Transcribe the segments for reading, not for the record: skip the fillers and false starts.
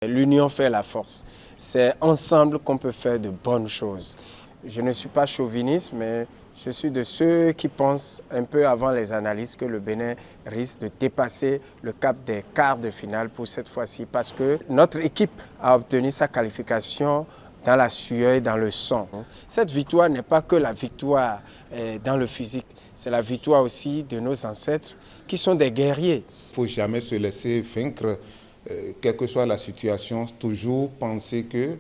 l'union fait la force. C'est ensemble qu'on peut faire de bonnes choses. Je ne suis pas chauviniste, mais je suis de ceux qui pensent un peu avant les analyses que le Bénin risque de dépasser le cap des quarts de finale pour cette fois-ci parce que notre équipe a obtenu sa qualification dans la sueur et dans le sang. Cette victoire n'est pas que la victoire dans le physique, c'est la victoire aussi de nos ancêtres qui sont des guerriers. Il ne faut jamais se laisser vaincre, quelle que soit la situation, toujours penser que,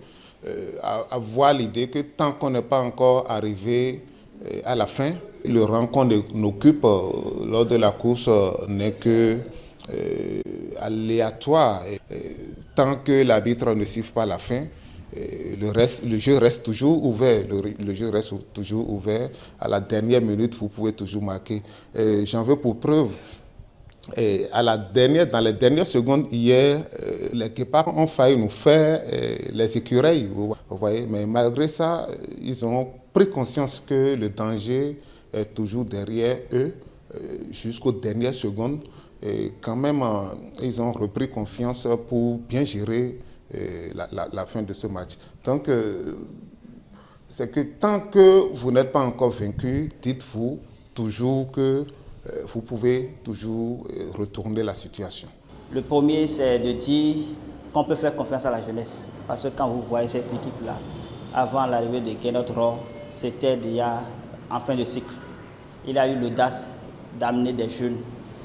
avoir l'idée que tant qu'on n'est pas encore arrivé à la fin, le rang qu'on occupe lors de la course n'est que aléatoire. Tant que l'arbitre ne siffle pas la fin, le jeu reste toujours ouvert. Le jeu reste toujours ouvert. À la dernière minute, vous pouvez toujours marquer. J'en veux pour preuve. Dans les dernières secondes, hier, les guépards ont failli nous faire les écureuils. Vous voyez, mais malgré ça, ils ont pris conscience que le danger est toujours derrière eux jusqu'aux dernières secondes. Et quand même, ils ont repris confiance pour bien gérer la fin de ce match. Donc, c'est que tant que vous n'êtes pas encore vaincu, dites-vous toujours que vous pouvez toujours retourner la situation. Le premier, c'est de dire qu'on peut faire confiance à la jeunesse. Parce que quand vous voyez cette équipe-là, avant l'arrivée de Kenneth Rohr, c'était déjà en fin de cycle. Il a eu l'audace d'amener des jeunes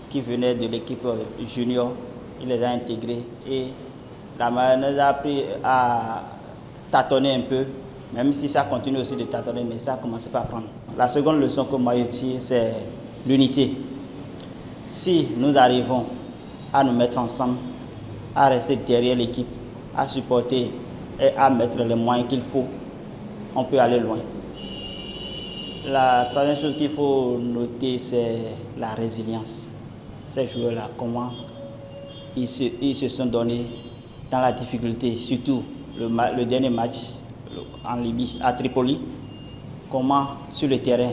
qui venaient de l'équipe junior. Il les a intégrés et la mayonnaise a appris à tâtonner un peu, même si ça continue aussi de tâtonner, mais ça a commencé par prendre. La seconde leçon que moi je tire, c'est l'unité. Si nous arrivons à nous mettre ensemble, à rester derrière l'équipe, à supporter et à mettre les moyens qu'il faut, on peut aller loin. La troisième chose qu'il faut noter, c'est la résilience. Ces joueurs-là, comment ils se sont donnés dans la difficulté, surtout le dernier match en Libye, à Tripoli, comment sur le terrain,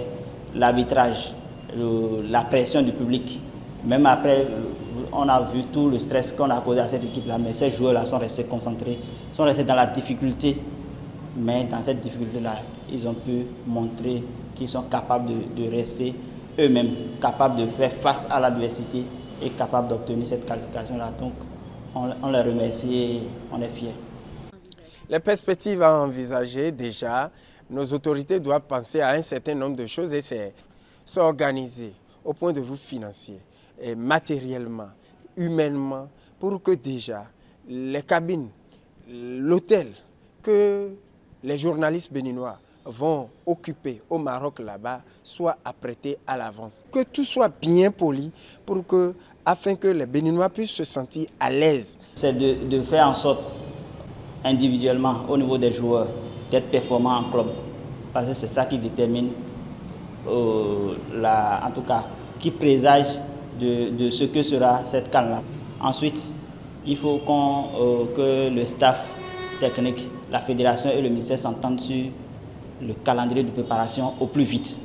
l'arbitrage, la pression du public, même après, on a vu tout le stress qu'on a causé à cette équipe-là, mais ces joueurs-là sont restés concentrés, sont restés dans la difficulté, mais dans cette difficulté-là, ils ont pu montrer qu'ils sont capables de rester eux-mêmes, capables de faire face à l'adversité et capables d'obtenir cette qualification-là. Donc, on les remercie et on est fiers. Les perspectives à envisager déjà, nos autorités doivent penser à un certain nombre de choses et c'est s'organiser au point de vue financier, et matériellement, humainement, pour que déjà les cabines, l'hôtel que les journalistes béninois vont occuper au Maroc là-bas soit apprêté à l'avance. Que tout soit bien poli afin que les Béninois puissent se sentir à l'aise. C'est de faire en sorte, individuellement, au niveau des joueurs, d'être performants en club. Parce que c'est ça qui détermine, en tout cas, qui présage de ce que sera cette CAN-là. Ensuite, il faut que le staff technique, la fédération et le ministère s'entendent sur le calendrier de préparation au plus vite.